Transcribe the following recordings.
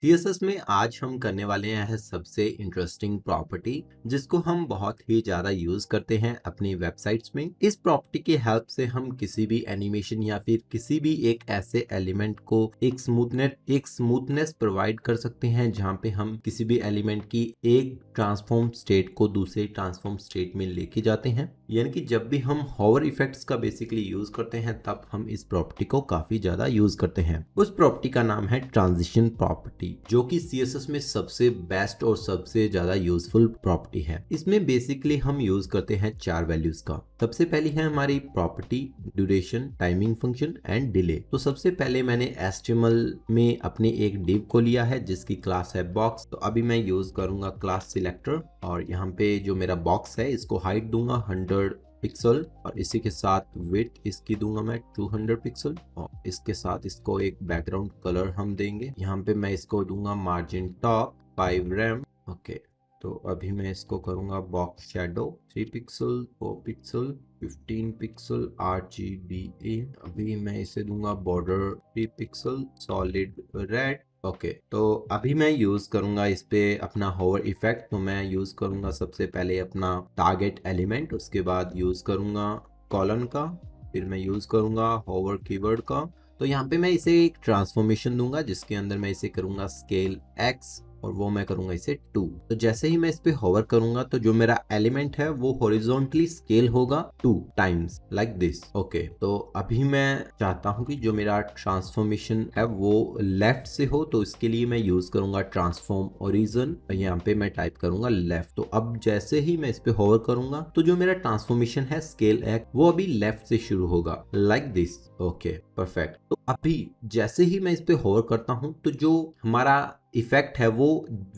CSS में आज हम करने वाले हैं सबसे इंटरेस्टिंग प्रॉपर्टी जिसको हम बहुत ही ज़्यादा यूज़ करते हैं अपनी वेबसाइट्स में। इस प्रॉपर्टी की हेल्प से हम किसी भी एनिमेशन या फिर किसी भी एक ऐसे एलिमेंट को एक स्मूथनेस प्रोवाइड कर सकते हैं जहां पे हम किसी भी एलिमेंट की एक ट्रांसफॉर्म स्टेट को दूसरे ट्रांसफॉर्म स्टेट में लेके जाते हैं। यानी कि जब भी हम हॉवर इफेक्ट्स का बेसिकली यूज़ करते हैं तब हम इस प्रॉपर्टी को काफ़ी ज़्यादा यूज़ करते हैं। उस प्रॉपर्टी का नाम है ट्रांजिशन प्रॉपर्टी, जो कि सीएसएस में सबसे बेस्ट और सबसे ज्यादा यूजफुल प्रॉपर्टी है। इसमें बेसिकली हम यूज करते हैं 4 वैल्यूज का। सबसे पहली है हमारी property duration, timing function and delay. तो सबसे पहले मैंने HTML में अपने एक डिव को लिया है जिसकी क्लास है बॉक्स। तो अभी मैं यूज करूंगा क्लास सिलेक्टर और यहाँ पे जो मेरा बॉक्स है इसको हाइट दूंगा 100 पिक्सल और इसी के साथ विड्थ इसकी दूंगा मैं 200 पिक्सल और इसके साथ इसको एक बैकग्राउंड कलर हम देंगे। यहाँ पे मैं इसको दूंगा मार्जिन टॉप 5 रैम। ओके, तो अभी मैं इसको करूंगा box shadow 3 pixel, 4 pixel, 15 pixel RGBA। अभी मैं इसे दूंगा border 3 pixel solid red. Okay, तो अभी मैं यूज करूंगा इस पे अपना होवर इफेक्ट। तो मैं यूज करूंगा सबसे पहले अपना टारगेट एलिमेंट, उसके बाद यूज करूंगा कॉलन का, फिर मैं यूज करूंगा होवर कीवर्ड का। तो यहाँ पे मैं इसे एक ट्रांसफॉर्मेशन दूंगा जिसके अंदर मैं इसे करूंगा स्केल X और वो मैं करूंगा इसे 2। तो जैसे ही मैं इस पे होवर करूंगा तो जो मेरा एलिमेंट है वो हॉरिजॉन्टली स्केल होगा 2 टाइम्स लाइक दिस। ओके, तो अभी मैं चाहता हूं कि जो मेरा ट्रांसफॉर्मेशन है वो लेफ्ट से हो, तो इसके लिए मैं यूज करूंगा ट्रांसफॉर्म ओरिजिन। यहाँ पे मैं टाइप करूंगा लेफ्ट। तो अब जैसे ही मैं इस पे होवर करूंगा तो जो मेरा ट्रांसफॉर्मेशन है स्केल X वो अभी लेफ्ट से शुरू होगा लाइक दिस। Okay, perfect. तो अभी जैसे ही मैं इस पे होवर करता हूं तो जो हमारा इफेक्ट है वो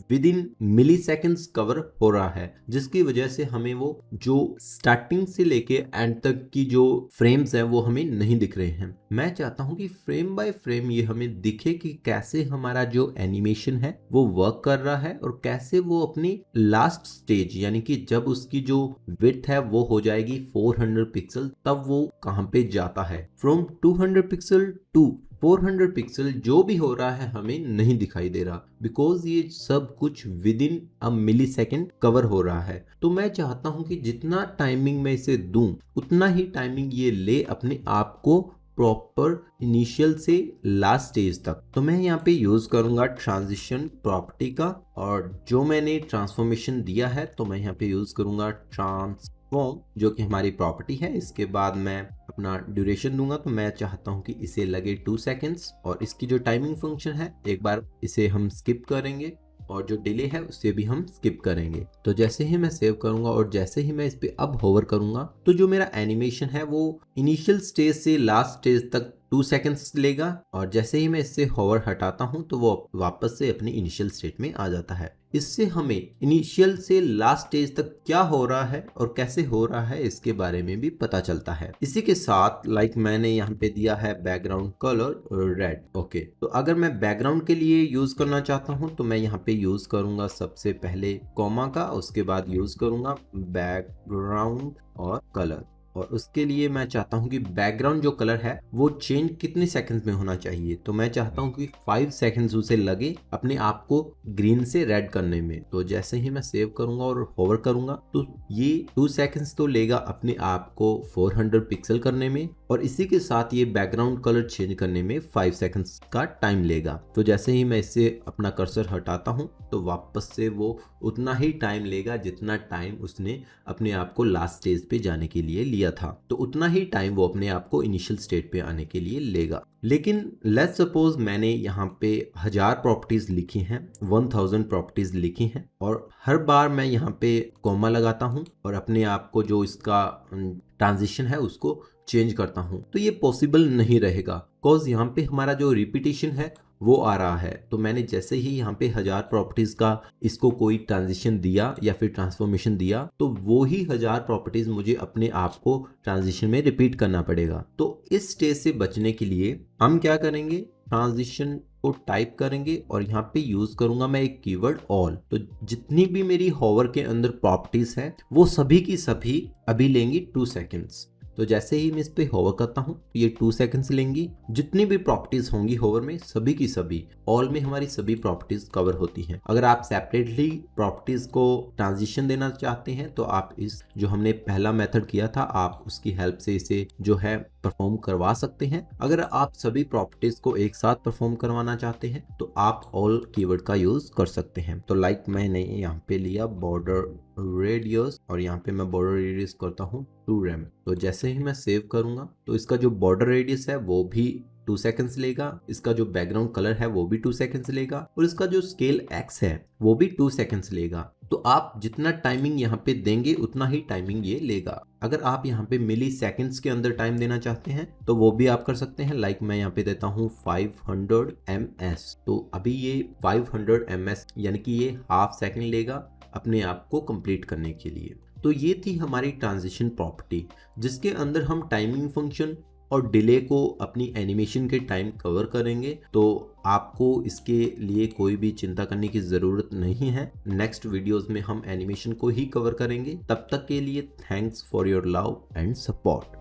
within milliseconds cover हो रहा है, जिसकी वजह से हमें वो जो स्टार्टिंग से लेके एंड तक की जो फ्रेम्स हैं वो हमें नहीं दिख रहे हैं। मैं चाहता हूं कि फ्रेम बाय फ्रेम ये हमें दिखे कि कैसे हमारा जो एनिमेशन है वो वर्क कर रहा है और कैसे वो अपनी लास्ट स्टेज यानी कि जब उसकी जो विड्थ है वो हो जाएगी 400 पिक्सल तब वो कहां पे जाता है। फ्रॉम 200 पिक्सल टू 400 पिक्सल जो भी हो रहा है हमें नहीं दिखाई दे रहा, बिकॉज ये सब कुछ within a millisecond cover हो रहा है। तो मैं चाहता हूं कि जितना टाइमिंग मैं इसे दूं उतना ही टाइमिंग ये ले अपने आप को प्रॉपर इनिशियल से लास्ट स्टेज तक। तो मैं यहाँ पे यूज करूंगा ट्रांजिशन प्रॉपर्टी का और जो मैंने ट्रांसफॉर्मेशन दिया है तो मैं यहाँ पे यूज करूंगा ट्रांसफॉर्म जो कि हमारी प्रॉपर्टी है। इसके बाद मैं अपना ड्यूरेशन दूंगा, तो मैं चाहता हूं कि इसे लगे 2 सेकेंड्स और इसकी जो टाइमिंग फंक्शन है एक बार इसे हम स्किप करेंगे और जो डिले है उसे भी हम स्किप करेंगे। तो जैसे ही मैं सेव करूंगा और जैसे ही मैं इस पे अब होवर करूंगा तो जो मेरा एनिमेशन है वो इनिशियल स्टेज से लास्ट स्टेज तक 2 सेकेंड्स लेगा और जैसे ही मैं इससे होवर हटाता हूं तो वो वापस से अपनी इनिशियल स्टेट में आ जाता है। इससे हमें इनिशियल से लास्ट स्टेज तक क्या हो रहा है और कैसे हो रहा है इसके बारे में भी पता चलता है। इसी के साथ मैंने यहाँ पे दिया है बैकग्राउंड कलर रेड। ओके, तो अगर मैं बैकग्राउंड के लिए यूज करना चाहता हूँ तो मैं यहाँ पे यूज करूंगा सबसे पहले कॉमा का, उसके बाद यूज करूंगा बैकग्राउंड और कलर। और उसके लिए मैं चाहता हूं कि बैकग्राउंड जो कलर है वो चेंज कितने सेकंड्स में होना चाहिए। तो मैं चाहता हूं कि 5 सेकंड्स उसे लगे अपने आप को ग्रीन से रेड करने में। तो जैसे ही मैं सेव करूंगा और होवर करूंगा तो ये 2 सेकंड्स तो लेगा अपने आप को 400 पिक्सल करने में और इसी के साथ ये बैकग्राउंड कलर चेंज करने में 5 सेकंड्स का टाइम लेगा। तो जैसे ही मैं इससे अपना कर्सर हटाता हूं तो वापस से वो उतना ही टाइम लेगा जितना टाइम उसने अपने आप को लास्ट स्टेज पे जाने के लिए लिया था। तो उतना ही टाइम वो अपने आप को इनिशियल स्टेट पे आने के लिए लेगा। लेकिन लेट्स सपोज मैंने यहाँ पे 1000 प्रॉपर्टीज लिखी हैं, 1000 प्रॉपर्टीज लिखी हैं और हर बार मैं यहाँ पे कॉमा लगाता हूँ और अपने आप को जो इसका ट्रांजिशन है उसको चेंज करता हूँ। तो ये पॉसिबल नहीं रहेगा बिकॉज यहाँ पे हमारा जो रिपीटेशन है वो आ रहा है। तो मैंने जैसे ही यहाँ पे 1000 प्रॉपर्टीज का इसको कोई ट्रांजिशन दिया या फिर ट्रांसफॉर्मेशन दिया तो वो ही 1000 प्रॉपर्टीज मुझे अपने आप को ट्रांजिशन में रिपीट करना पड़ेगा। तो इस स्टेज से बचने के लिए हम क्या करेंगे, ट्रांजिशन को टाइप करेंगे और यहाँ पे यूज करूंगा मैं एक कीवर्ड ऑल। तो जितनी भी मेरी होवर के अंदर प्रॉपर्टीज है वो सभी की सभी अभी लेंगी 2 सेकेंड्स। तो जैसे ही मैं इस पे होवर करता हूँ तो ये 2 सेकंड्स लेंगी। जितनी भी प्रॉपर्टीज होंगी होवर में सभी की सभी ऑल में हमारी सभी प्रॉपर्टीज कवर होती हैं। अगर आप सेपरेटली प्रॉपर्टीज को ट्रांजिशन देना चाहते हैं तो आप इस जो हमने पहला मेथड किया था आप उसकी हेल्प से इसे जो है परफॉर्म करवा सकते हैं। अगर आप सभी प्रॉपर्टीज को एक साथ परफॉर्म करवाना चाहते हैं तो आप ऑल कीवर्ड का यूज कर सकते हैं। तो लाइक मैंने यहाँ पे लिया बॉर्डर रेडियस और यहाँ पे मैं बॉर्डर रेडियस करता हूँ 2 rem। तो जैसे ही मैं सेव करूंगा तो इसका जो बॉर्डर रेडियस है वो भी 2 सेकंड्स लेगा, इसका जो बैकग्राउंड कलर है वो भी 2 सेकंड्स लेगा और इसका जो स्केल एक्स है वो भी 2 सेकंड्स लेगा। तो आप जितना टाइमिंग यहाँ पे देंगे उतना ही टाइमिंग ये लेगा। अगर आप यहाँ पे मिली सेकंड्स के अंदर टाइम देना चाहते हैं तो वो भी आप कर सकते हैं। लाइक मैं यहाँ पे देता हूँ 500 ms। तो अभी ये 500 ms यानी कि ये हाफ सेकंड लेगा अपने आप को कंप्लीट करने के लिए। तो ये थी हमारी ट्रांजिशन प्रॉपर्टी जिसके अंदर हम टाइमिंग फंक्शन और डिले को अपनी एनिमेशन के टाइम कवर करेंगे। तो आपको इसके लिए कोई भी चिंता करने की ज़रूरत नहीं है। नेक्स्ट वीडियोस में हम एनिमेशन को ही कवर करेंगे। तब तक के लिए thanks for your love and support.